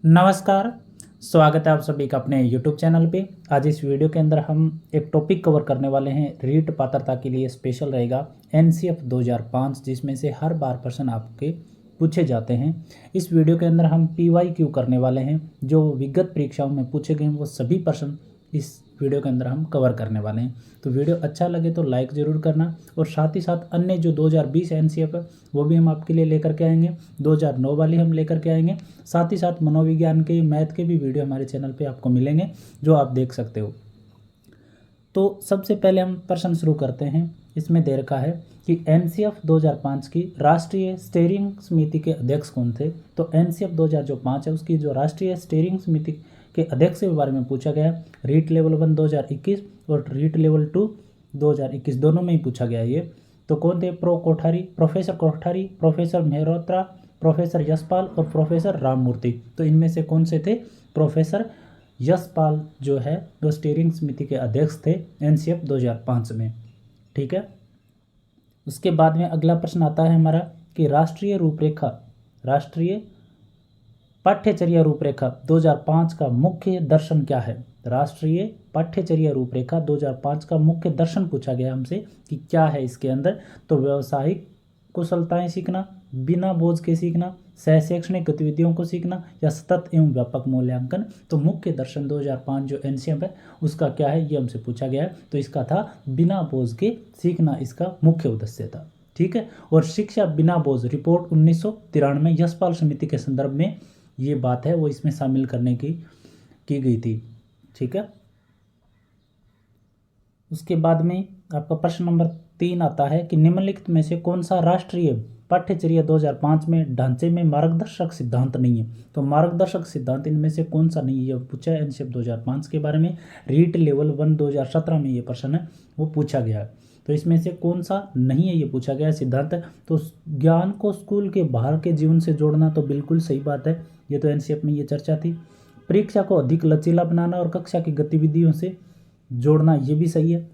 नमस्कार। स्वागत है आप सभी का अपने YouTube चैनल पे। आज इस वीडियो के अंदर हम एक टॉपिक कवर करने वाले हैं। रीट पात्रता के लिए स्पेशल रहेगा NCF 2005, जिसमें से हर बार प्रश्न आपके पूछे जाते हैं। इस वीडियो के अंदर हम PYQ करने वाले हैं। जो विगत परीक्षाओं में पूछे गए हैं वो सभी प्रश्न इस वीडियो के अंदर हम कवर करने वाले हैं। तो वीडियो अच्छा लगे तो लाइक ज़रूर करना, और साथ ही साथ अन्य जो 2020 NCF है वो भी हम आपके लिए लेकर के आएंगे। 2009 वाली हम लेकर के आएंगे। साथ ही साथ मनोविज्ञान के, मैथ के भी वीडियो हमारे चैनल पे आपको मिलेंगे, जो आप देख सकते हो। तो सबसे पहले हम प्रश्न शुरू करते हैं। इसमें दे रखा है कि NCF 2005 की राष्ट्रीय स्टीयरिंग समिति के अध्यक्ष कौन थे। तो NCF 2005 है, उसकी जो राष्ट्रीय स्टीयरिंग समिति के अध्यक्ष के बारे में पूछा गया। रीट लेवल 1 2021 और रीट लेवल 2 2021 दोनों में ही पूछा गया ये। तो कौन थे? Professor Kothari, professor Mehrotra, professor Yashpal और प्रोफेसर राममूर्ति। तो इनमें से कौन से थे? प्रोफेसर यशपाल जो है वो स्टीयरिंग समिति के अध्यक्ष थे NCF 2005 में। ठीक है। उसके बाद में अगला प्रश्न आता है हमारा कि राष्ट्रीय पाठ्यचर्या रूपरेखा 2005 का मुख्य दर्शन क्या है। राष्ट्रीय पाठ्यचर्या रूपरेखा 2005 का मुख्य दर्शन पूछा गया हमसे कि क्या है इसके अंदर। तो व्यावसायिक कुशलताएं सीखना, बिना बोझ के सीखना, सह शैक्षणिक गतिविधियों को सीखना, या सतत एवं व्यापक मूल्यांकन। तो मुख्य दर्शन 2005 जो NCF है उसका क्या है ये हमसे पूछा गया है। तो इसका था बिना बोझ के सीखना, इसका मुख्य उद्देश्य था। ठीक है। और शिक्षा बिना बोझ रिपोर्ट 1993 यशपाल समिति के संदर्भ में ये बात है वो इसमें शामिल करने की गई थी। ठीक है। उसके बाद में आपका प्रश्न नंबर 3 आता है कि निम्नलिखित में से कौन सा राष्ट्रीय पाठ्यचर्या 2005 में ढांचे में मार्गदर्शक सिद्धांत नहीं है। तो मार्गदर्शक सिद्धांत इनमें से कौन सा नहीं है पूछा है NCF 2005 के बारे में। रीट लेवल 1 2017 में ये प्रश्न है वो पूछा गया है। तो इसमें से कौन सा नहीं है ये पूछा गया सिद्धांत। तो ज्ञान को स्कूल के बाहर के जीवन से जोड़ना, तो बिल्कुल सही बात है, ये तो NCF में ये चर्चा थी। परीक्षा को अधिक लचीला बनाना और कक्षा की गतिविधियों से जोड़ना, ये भी सही है।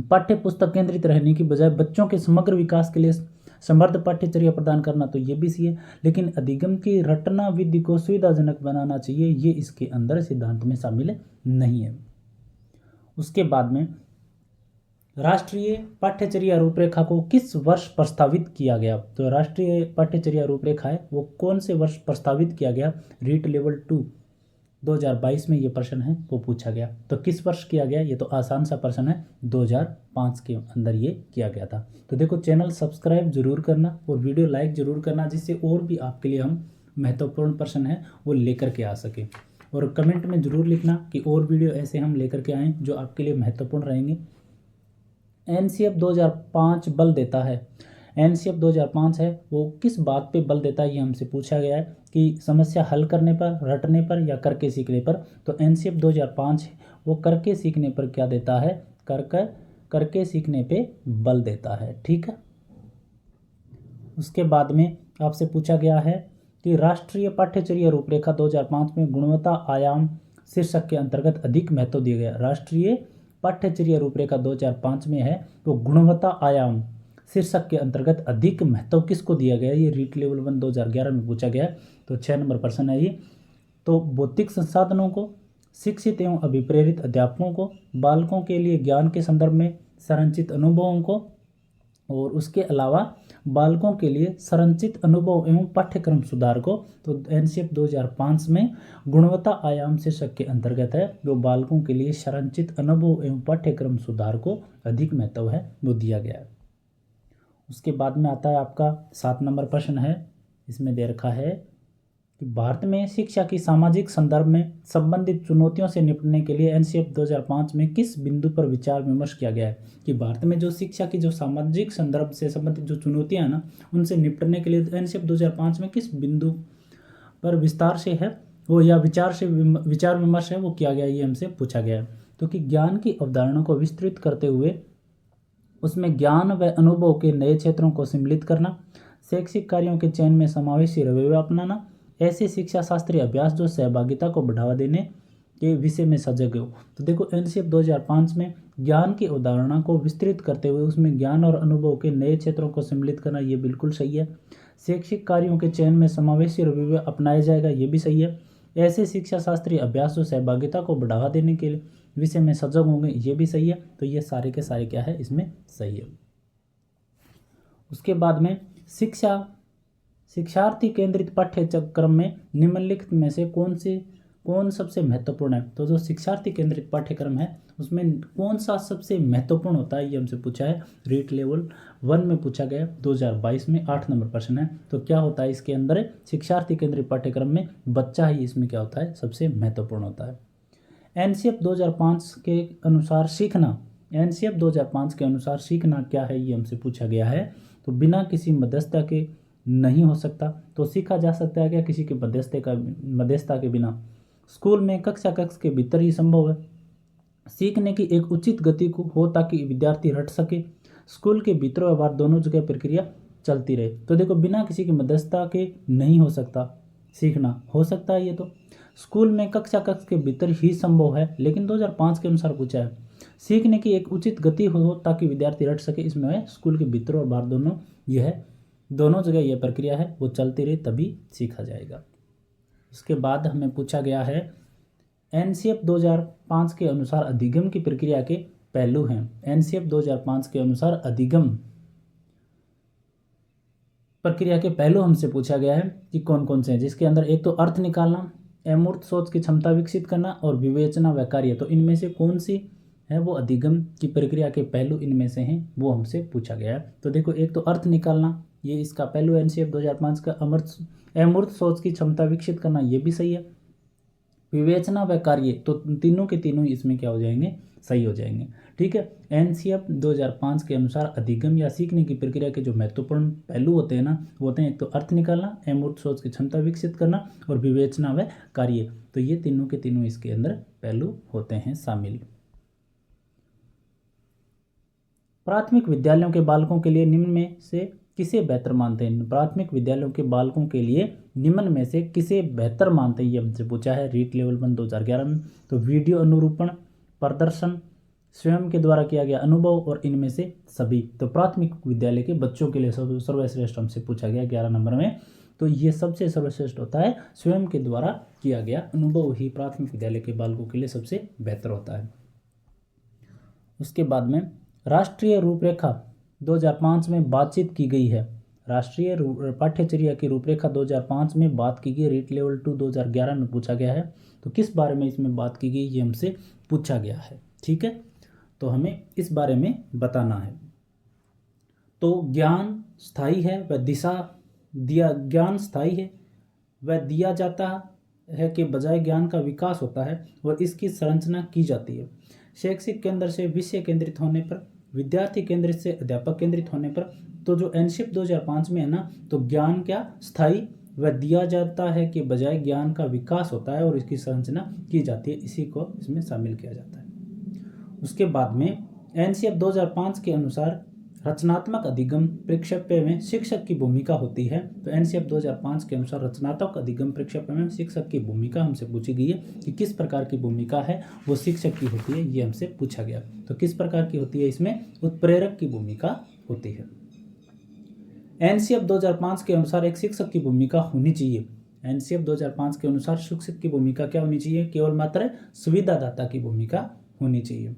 पाठ्य पुस्तक केंद्रित रहने की बजाय बच्चों के समग्र विकास के लिए समृद्ध पाठ्यचर्या प्रदान करना, तो ये भी सही है। लेकिन अधिगम की रटना विधि को सुविधाजनक बनाना चाहिए, ये इसके अंदर सिद्धांत में शामिल नहीं है। उसके बाद में राष्ट्रीय पाठ्यचर्या रूपरेखा को किस वर्ष प्रस्तावित किया गया। तो राष्ट्रीय पाठ्यचर्या रूपरेखा है वो कौन से वर्ष प्रस्तावित किया गया। रीट लेवल 2 2022 में ये प्रश्न है वो पूछा गया। तो किस वर्ष किया गया, ये तो आसान सा प्रश्न है, 2005 के अंदर ये किया गया था। तो देखो, चैनल सब्सक्राइब जरूर करना और वीडियो लाइक जरूर करना, जिससे और भी आपके लिए हम महत्वपूर्ण प्रश्न है वो लेकर के आ सके। और कमेंट में जरूर लिखना कि और वीडियो ऐसे हम लेकर के आएँ जो आपके लिए महत्वपूर्ण रहेंगे। NCF 2005 बल देता है। NCF 2005 है वो किस बात पे बल देता है, ये हमसे पूछा गया है कि समस्या हल करने पर, रटने पर, या करके सीखने पर। तो NCF 2005 वो करके सीखने पर क्या देता है, करके सीखने पे बल देता है। ठीक है। उसके बाद में आपसे पूछा गया है कि राष्ट्रीय पाठ्यचर्या रूपरेखा 2005 में गुणवत्ता आयाम शीर्षक के अंतर्गत अधिक महत्व दिया गया। राष्ट्रीय पाठ्यचर्या रूपरेखा 2005 में है तो गुणवत्ता आयाम शीर्षक के अंतर्गत अधिक महत्व किसको दिया गया। ये रीट लेवल 1 2011 में पूछा गया। तो 6 नंबर प्रश्न है ये। तो भौतिक संसाधनों को, शिक्षित एवं अभिप्रेरित अध्यापकों को, बालकों के लिए ज्ञान के संदर्भ में संरचित अनुभवों को, और उसके अलावा बालकों के लिए संरचित अनुभव एवं पाठ्यक्रम सुधार को। तो NCF 2005 में गुणवत्ता आयाम शीर्षक के अंतर्गत है जो बालकों के लिए संरचित अनुभव एवं पाठ्यक्रम सुधार को अधिक महत्व है वो दिया गया है। उसके बाद में आता है आपका 7 नंबर प्रश्न है। इसमें दे रखा है कि भारत में शिक्षा की सामाजिक संदर्भ में संबंधित चुनौतियों से निपटने के लिए NCF 2005 में किस बिंदु पर विचार विमर्श किया गया है। कि भारत में जो शिक्षा की जो सामाजिक संदर्भ से संबंधित जो चुनौतियां हैं ना, उनसे निपटने के लिए NCF 2005 में किस बिंदु पर विस्तार से है वो, या विचार विमर्श है वो किया गया, ये हमसे पूछा गया है। तो कि ज्ञान की अवधारणा को विस्तृत करते हुए उसमें ज्ञान व अनुभव के नए क्षेत्रों को सम्मिलित करना, शैक्षिक कार्यों के चयन में समावेशी रवैया अपनाना, ऐसे शिक्षा शास्त्रीय अभ्यास जो सहभागिता को बढ़ावा देने के विषय में सजग हो। तो देखो, NCF 2005 में ज्ञान की अवधारणा को विस्तृत करते हुए उसमें ज्ञान और अनुभव के नए क्षेत्रों को सम्मिलित करना, ये बिल्कुल सही है। शैक्षिक कार्यों के चयन में समावेशी रवैया अपनाया जाएगा, ये भी सही है। ऐसे शिक्षा शास्त्रीय अभ्यासों सहभागिता को बढ़ावा देने के विषय में सजग होंगे, ये भी सही है। तो ये सारे के सारे क्या है, इसमें सही है। उसके बाद में शिक्षार्थी केंद्रित पाठ्यक्रम में निम्नलिखित में से कौन सबसे महत्वपूर्ण है। तो जो शिक्षार्थी केंद्रित पाठ्यक्रम है उसमें कौन सा सबसे महत्वपूर्ण होता है, ये हमसे पूछा है। रीट लेवल 1 में पूछा गया 2022 में, 8 नंबर प्रश्न है। तो क्या होता है इसके अंदर, शिक्षार्थी केंद्रित पाठ्यक्रम में बच्चा ही इसमें क्या होता है, सबसे महत्वपूर्ण होता है। एनसीएफ 2005 के अनुसार सीखना, एनसीएफ 2005 के अनुसार सीखना क्या है, ये हमसे पूछा गया है। तो बिना किसी मध्यस्थता के नहीं हो सकता। तो सीखा जा सकता है क्या, किसी के मध्यस्थता के बिना। स्कूल में कक्षा के भीतर ही संभव है। सीखने की एक उचित गति को हो ताकि विद्यार्थी रट सके। स्कूल के भीतर और बाहर दोनों जगह प्रक्रिया चलती रहे। तो देखो बिना किसी की मध्यस्थता के नहीं हो सकता, सीखना हो सकता है ये। तो स्कूल में कक्षा के भीतर ही संभव है, लेकिन 2005 के अनुसार पूछा है। सीखने की एक उचित गति हो ताकि विद्यार्थी रट सके, इसमें है स्कूल के भीतर और बाहर दोनों, यह है दोनों जगह यह प्रक्रिया है वो चलती रहे तभी सीखा जाएगा। उसके बाद हमें पूछा गया है एनसीएफ 2005 के अनुसार अधिगम की प्रक्रिया के पहलू हैं। एनसीएफ 2005 के अनुसार अधिगम प्रक्रिया के पहलू हमसे पूछा गया है कि कौन कौन से हैं, जिसके अंदर एक तो अर्थ निकालना, अमूर्त सोच की क्षमता विकसित करना और विवेचना व कार्य। तो इनमें से कौन सी है वो अधिगम की प्रक्रिया के पहलू इनमें से हैं, वो हमसे पूछा गया है। तो देखो एक तो अर्थ निकालना, ये इसका पहलू एनसीएफ 2005 का। अमूर्त सोच की क्षमता विकसित करना, ये भी सही है। विवेचना व कार्य, तो तीनों के तीनों इसमें क्या हो जाएंगे, सही हो जाएंगे। ठीक है। एनसीएफ 2005 के अनुसार अधिगम या सीखने की प्रक्रिया के जो महत्वपूर्ण पहलू होते हैं ना, वो होते हैं एक तो अर्थ निकालना, अमूर्त सोच की क्षमता विकसित करना और विवेचना व कार्य। तो ये तीनों के तीनों इसके अंदर पहलू होते हैं शामिल। प्राथमिक विद्यालयों के बालकों के लिए निम्न में से किसे बेहतर मानते हैं। प्राथमिक विद्यालयों के बालकों के लिए निम्न में से किसे बेहतर मानते हैं, ये हमसे पूछा है रीट लेवल 1 2011 में। तो वीडियो अनुरूपण, प्रदर्शन, स्वयं के द्वारा किया गया अनुभव और इनमें से सभी। तो प्राथमिक विद्यालय के बच्चों के लिए सर्वश्रेष्ठ हमसे पूछा गया 11 नंबर में। तो ये सबसे सर्वश्रेष्ठ होता है, स्वयं के द्वारा किया गया अनुभव ही प्राथमिक विद्यालय के बालकों के लिए सबसे बेहतर होता है। उसके बाद में राष्ट्रीय रूपरेखा 2005 में बातचीत की गई है। राष्ट्रीय पाठ्यचर्या की रूपरेखा 2005 में बात की गई, रीट लेवल 2 2011 में पूछा गया है। तो किस बारे में इसमें बात की गई, ये हमसे पूछा गया है। ठीक है, तो हमें इस बारे में बताना है। तो ज्ञान स्थायी है व ज्ञान स्थायी है वह दिया जाता है के बजाय ज्ञान का विकास होता है और इसकी संरचना की जाती है। शैक्षिक केंद्र से विषय केंद्रित होने पर, विद्यार्थी केंद्रित से अध्यापक केंद्रित होने पर। तो जो एनसीएफ 2005 में है ना, तो ज्ञान क्या स्थायी व दिया जाता है के बजाय ज्ञान का विकास होता है और इसकी संरचना की जाती है, इसी को इसमें शामिल किया जाता है। उसके बाद में एनसीएफ 2005 के अनुसार रचनात्मक अधिगम प्रक्षेप्य में शिक्षक की भूमिका होती है। तो एनसीएफ 2005 के अनुसार रचनात्मक अधिगम प्रक्षेप्य में शिक्षक की भूमिका हमसे पूछी गई है कि किस प्रकार की भूमिका है वो शिक्षक की होती है, ये हमसे पूछा गया। तो किस प्रकार की होती है, इसमें उत्प्रेरक की भूमिका होती है। एनसीएफ 2005 के अनुसार एक शिक्षक की भूमिका होनी चाहिए। एनसीएफ 2005 के अनुसार शिक्षक की भूमिका क्या होनी चाहिए, केवल मात्र सुविधादाता की भूमिका होनी चाहिए।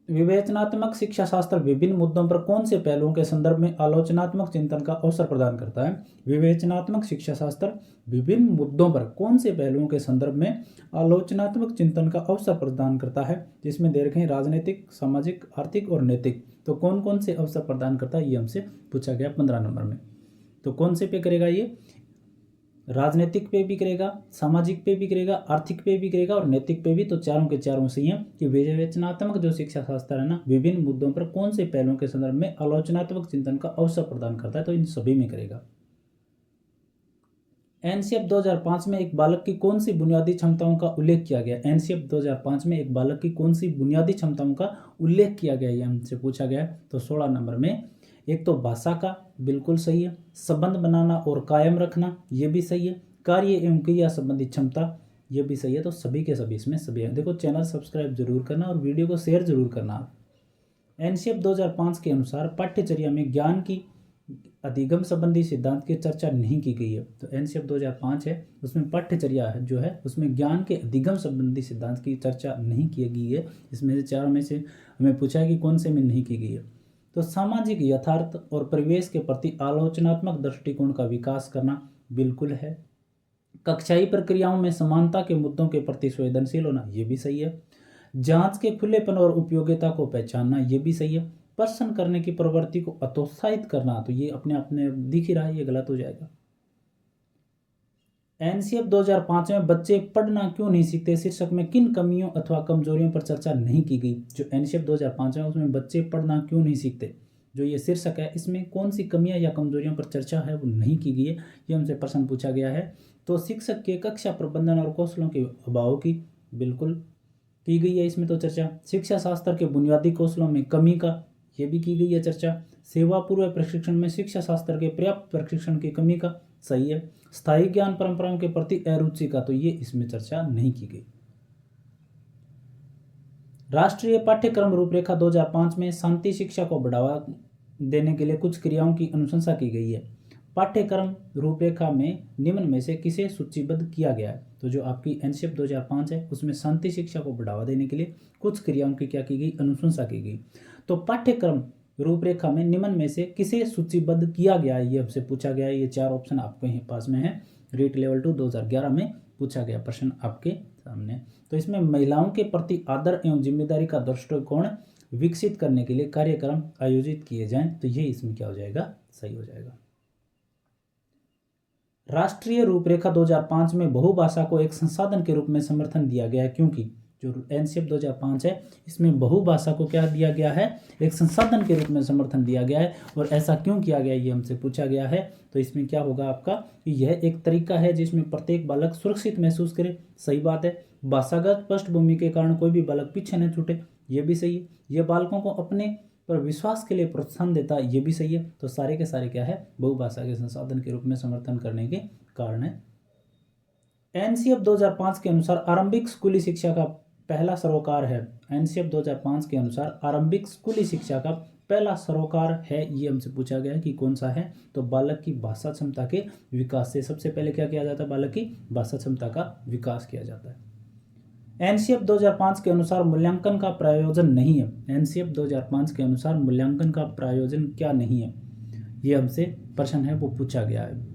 विवेचनात्मक शिक्षा शास्त्र विभिन्न मुद्दों पर कौन से पहलुओं के संदर्भ में आलोचनात्मक चिंतन का अवसर प्रदान करता है। विवेचनात्मक शिक्षा शास्त्र विभिन्न मुद्दों पर कौन से पहलुओं के संदर्भ में आलोचनात्मक चिंतन का अवसर प्रदान करता है, जिसमें दे रखे हैं राजनीतिक, सामाजिक, आर्थिक और नैतिक। तो कौन कौन से अवसर प्रदान करता है, ये हमसे पूछा गया 15 नंबर में। तो कौन से पे करेगा, ये राजनीतिक पे भी करेगा, सामाजिक पे भी करेगा, आर्थिक पे भी करेगा और नैतिक पे भी। तो चारों के चारों सही हैं कि विवेचनात्मक जो शिक्षा शास्त्र है ना, विभिन्न मुद्दों पर कौन से पहलुओं के संदर्भ में आलोचनात्मक चिंतन का अवसर प्रदान करता है, तो इन सभी में करेगा। एनसीएफ 2005 में एक बालक की कौन सी बुनियादी क्षमताओं का उल्लेख किया गया। एनसीएफ 2005 में एक बालक की कौन सी बुनियादी क्षमताओं का उल्लेख किया गया, ये हमसे पूछा गया। तो 16 नंबर में एक तो भाषा का, बिल्कुल सही है। संबंध बनाना और कायम रखना, ये भी सही है। कार्य एवं क्रिया संबंधी क्षमता, ये भी सही है। तो सभी के सभी इसमें सभी है। देखो चैनल सब्सक्राइब जरूर करना और वीडियो को शेयर जरूर करना। एनसीएफ 2005 के अनुसार पाठ्यचर्या में ज्ञान की अधिगम संबंधी सिद्धांत की चर्चा नहीं की गई है। तो एनसीएफ 2005 है, उसमें पाठ्यचर्या है जो है उसमें ज्ञान के अधिगम संबंधी सिद्धांत की चर्चा नहीं की गई है। इसमें से चारों में से हमें पूछा है कि कौन से में नहीं की गई है। तो सामाजिक यथार्थ और परिवेश के प्रति आलोचनात्मक दृष्टिकोण का विकास करना बिल्कुल है। कक्षाई प्रक्रियाओं में समानता के मुद्दों के प्रति संवेदनशील होना, ये भी सही है। जांच के खुलेपन और उपयोगिता को पहचानना, ये भी सही है। प्रश्न करने की प्रवृत्ति को हतोत्साहित करना, तो ये अपने आप में दिख ही रहा है, ये गलत हो जाएगा। एनसीएफ 2005 में बच्चे पढ़ना क्यों नहीं सीखते शीर्षक में किन कमियों अथवा कमजोरियों पर चर्चा नहीं की गई। जो एनसीएफ 2005 है उसमें बच्चे पढ़ना क्यों नहीं सीखते, जो ये शीर्षक है इसमें कौन सी कमियां या कमजोरियों पर चर्चा है वो नहीं की गई है, ये हमसे प्रश्न पूछा गया है। तो शिक्षक के कक्षा प्रबंधन और कौशलों के अभाव की बिल्कुल की गई है इसमें तो चर्चा। शिक्षा शास्त्र के बुनियादी कौशलों में कमी का, ये भी की गई है चर्चा। सेवा पूर्व प्रशिक्षण में शिक्षा शास्त्र के पर्याप्त प्रशिक्षण की कमी का, सही है। स्थायी ज्ञान परंपराओं के प्रति अरुचि का, तो ये इसमें चर्चा नहीं की गई। राष्ट्रीय पाठ्यक्रम रूपरेखा 2005 में शांति शिक्षा को बढ़ावा देने के लिए कुछ क्रियाओं की अनुशंसा की गई है। पाठ्यक्रम रूपरेखा में निम्न में से किसे सूचीबद्ध किया गया है। तो जो आपकी एनसीएफ 2005 है उसमें शांति शिक्षा को बढ़ावा देने के लिए कुछ क्रियाओं की क्या की गई, अनुशंसा की गई। तो पाठ्यक्रम रूपरेखा में निम्न में से किसे सूचीबद्ध किया गया है, ये हमसे पूछा गया है। ये चार ऑप्शन आपके पास में है। रीट लेवल 2 2011 में पूछा गया प्रश्न आपके सामने। तो इसमें महिलाओं के प्रति आदर एवं जिम्मेदारी का दृष्टिकोण विकसित करने के लिए कार्यक्रम आयोजित किए जाएं, तो ये इसमें क्या हो जाएगा, सही हो जाएगा। राष्ट्रीय रूपरेखा 2005 में बहुभाषा को एक संसाधन के रूप में समर्थन दिया गया है, क्योंकि जो एनसीएफ 2005 है इसमें बहुभाषा को क्या दिया गया है, एक संसाधन के रूप में समर्थन दिया गया है। और ऐसा क्यों किया गया ये हमसे पूछा गया है। तो इसमें क्या होगा आपका कि यह एक तरीका है जिसमें प्रत्येक बालक सुरक्षित महसूस करे, सही बात है। भाषागत पृष्ठभूमि के कारण कोई भी बालक पीछे न छूटे, ये भी सही है। यह बालकों को अपने पर विश्वास के लिए प्रोत्साहन देता है, ये भी सही है। तो सारे के सारे क्या है, बहुभाषा के संसाधन के रूप में समर्थन करने के कारण है। एनसीएफ 2005 के अनुसार आरंभिक स्कूली शिक्षा का पहला सरोकार है। एनसीएफ 2005 के अनुसार आरंभिक स्कूली शिक्षा का पहला सरोकार है, ये हमसे पूछा गया है कि कौन सा है। तो बालक की भाषा क्षमता के विकास से सबसे पहले क्या किया जाता है, बालक की भाषा क्षमता का विकास किया जाता है। एनसीएफ 2005 के अनुसार मूल्यांकन का प्रायोजन नहीं है। एनसीएफ 2005 के अनुसार मूल्यांकन का प्रायोजन क्या नहीं है, ये हमसे प्रश्न है वो पूछा गया है।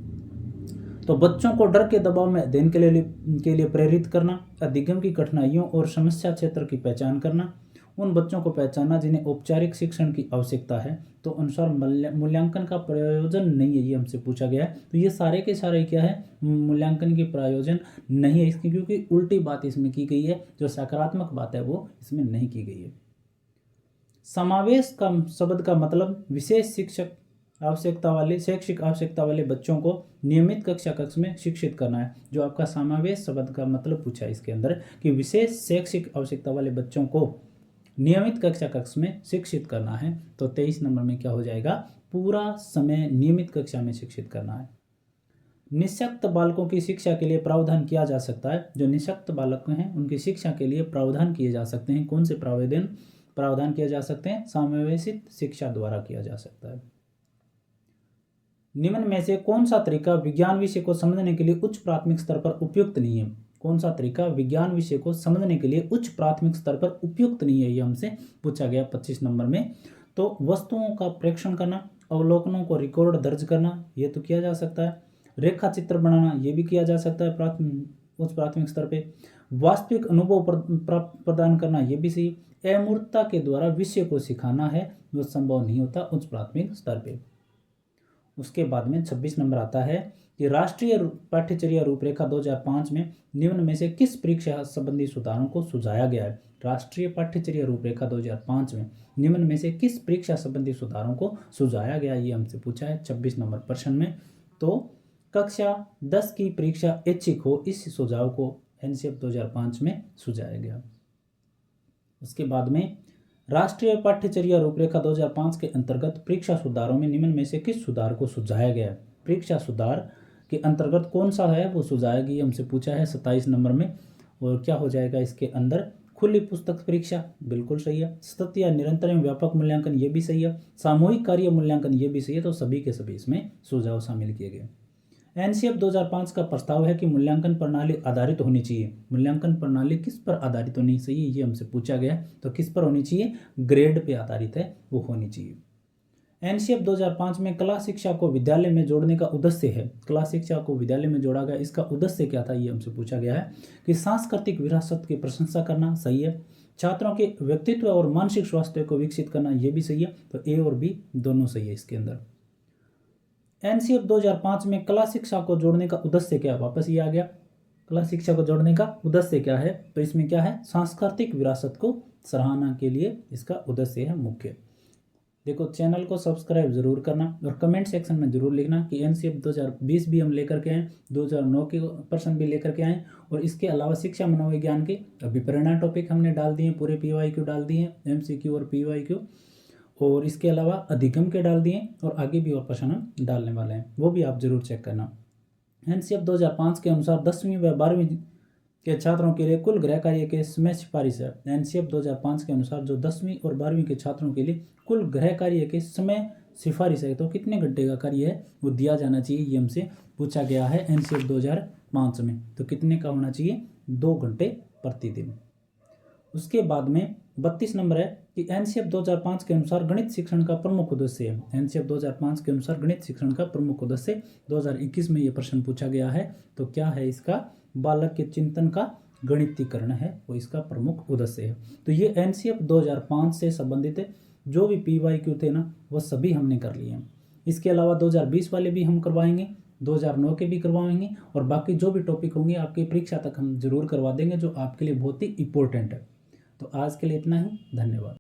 तो बच्चों को डर के दबाव में अध्ययन के लिए प्रेरित करना, अधिगम की कठिनाइयों और समस्या क्षेत्र की पहचान करना, उन बच्चों को पहचानना जिन्हें औपचारिक शिक्षण की आवश्यकता है। तो अनुसार मूल्यांकन का प्रयोजन नहीं है, ये हमसे पूछा गया है। तो ये सारे के सारे क्या है, मूल्यांकन के प्रयोजन नहीं है इसकी, क्योंकि उल्टी बात इसमें की गई है, जो सकारात्मक बात है वो इसमें नहीं की गई है। समावेश का शब्द का मतलब विशेष शैक्षिक आवश्यकता वाले बच्चों को नियमित कक्ष में शिक्षित करना है। जो आपका समावेश शब्द का मतलब पूछा है इसके अंदर कि विशेष शैक्षिक आवश्यकता वाले बच्चों को नियमित कक्ष में शिक्षित करना है। तो 23 नंबर में क्या हो जाएगा, पूरा समय नियमित कक्षा में शिक्षित करना है। निःशक्त बालकों की शिक्षा के लिए प्रावधान किया जा सकता है। जो निःशक्त बालक हैं उनकी शिक्षा के लिए प्रावधान किए जा सकते हैं। कौन से प्रावधान किए जा सकते हैं, समावेशित शिक्षा द्वारा किया जा सकता है। निम्न में से कौन सा तरीका विज्ञान विषय को समझने के लिए उच्च प्राथमिक स्तर पर उपयुक्त नहीं है। कौन सा तरीका विज्ञान विषय को समझने के लिए उच्च प्राथमिक स्तर पर उपयुक्त नहीं है, ये हमसे पूछा गया 25 नंबर में। तो वस्तुओं का प्रेक्षण करना, अवलोकनों को रिकॉर्ड दर्ज करना, ये तो किया जा सकता है। रेखा चित्र बनाना, ये भी किया जा सकता है उच्च प्राथमिक स्तर पे। वास्तविक अनुभव प्रदान करना, ये भी सही। अमूर्तता के द्वारा विषय को सिखाना है, वो संभव नहीं होता उच्च प्राथमिक स्तर पे। उसके बाद में 26 नंबर आता है कि राष्ट्रीय पाठ्यचर्या रूपरेखा 2005 में निम्न में से किस परीक्षा संबंधी सुधारों को सुझाया गया है। राष्ट्रीय पाठ्यचर्या रूपरेखा 2005 में निम्न में से किस परीक्षा संबंधी सुधारों को सुझाया गया, ये हमसे पूछा है 26 नंबर प्रश्न में। तो कक्षा 10 की परीक्षा ऐच्छिक हो, इस सुझाव को एनसीएफ 2005 में सुझाया गया। उसके बाद में राष्ट्रीय पाठ्यचर्या रूपरेखा 2005 के अंतर्गत परीक्षा सुधारों में निम्न में से किस सुधार को सुझाया गया है। परीक्षा सुधार के अंतर्गत कौन सा है वो सुझाया गया, हमसे पूछा है 27 नंबर में। और क्या हो जाएगा इसके अंदर, खुली पुस्तक परीक्षा बिल्कुल सही है। सतत या निरंतर एवं व्यापक मूल्यांकन ये भी सही है। सामूहिक कार्य मूल्यांकन ये भी सही है। तो सभी के सभी इसमें सुझाव शामिल किए गए। एनसीएफ 2005 का प्रस्ताव है कि मूल्यांकन प्रणाली आधारित होनी चाहिए। मूल्यांकन प्रणाली किस पर आधारित होनी चाहिए ये हमसे पूछा गया। तो किस पर होनी चाहिए? ग्रेड पे आधारित है वो होनी चाहिए। एनसीएफ 2005 में कला शिक्षा को विद्यालय में जोड़ने का उद्देश्य है। कला शिक्षा को विद्यालय में जोड़ा गया, इसका उद्देश्य क्या था ये हमसे पूछा गया है। कि सांस्कृतिक विरासत की प्रशंसा करना, सही है। छात्रों के व्यक्तित्व और मानसिक स्वास्थ्य को विकसित करना, ये भी सही है। तो ए और बी दोनों सही है इसके अंदर। एनसीएफ 2005 में कला शिक्षा को जोड़ने का उद्देश्य क्या है? वापस ये आ गया, कला शिक्षा को जोड़ने का उद्देश्य क्या है? तो इसमें क्या है? सांस्कृतिक विरासत को सराहना के लिए इसका उद्देश्य है मुख्य। देखो, चैनल को सब्सक्राइब जरूर करना और कमेंट सेक्शन में जरूर लिखना कि एनसीएफ 2020 भी हम लेकर के आए, 2009 के प्रश्न भी लेकर के आए, और इसके अलावा शिक्षा मनोविज्ञान के अभिप्रेरणा टॉपिक हमने डाल दिए, पूरे पीवाईक्यू डाल दिए, एमसीक्यू और पीवाईक्यू, और इसके अलावा अधिगम के डाल दिए, और आगे भी और प्रश्न हम डालने वाले हैं, वो भी आप जरूर चेक करना। एनसीएफ 2005 के अनुसार 10वीं व 12वीं के छात्रों के लिए कुल गृह कार्य के समय सिफारिश है। एनसीएफ 2005 के अनुसार जो 10वीं और 12वीं के छात्रों के लिए कुल गृह कार्य के समय सिफारिश है, तो कितने घंटे का कार्य है वो दिया जाना चाहिए, ये हमसे पूछा गया है एनसीएफ 2005 में। तो कितने का होना चाहिए? 2 घंटे प्रतिदिन। उसके बाद में 32 नंबर है कि एनसीएफ 2005 के अनुसार गणित शिक्षण का प्रमुख उद्देश्य है। एनसीएफ 2005 के अनुसार गणित शिक्षण का प्रमुख उद्देश्य 2021 में ये प्रश्न पूछा गया है। तो क्या है इसका? बालक के चिंतन का गणितीकरण है वो इसका प्रमुख उद्देश्य है। तो ये एनसीएफ 2005 से संबंधित जो भी पीवाईक्यू थे ना वो सभी हमने कर लिए हैं। इसके अलावा 2020 वाले भी हम करवाएंगे, 2009 के भी करवाएंगे, और बाकी जो भी टॉपिक होंगे आपकी परीक्षा तक हम जरूर करवा देंगे जो आपके लिए बहुत ही इंपॉर्टेंट है। तो आज के लिए इतना ही, धन्यवाद।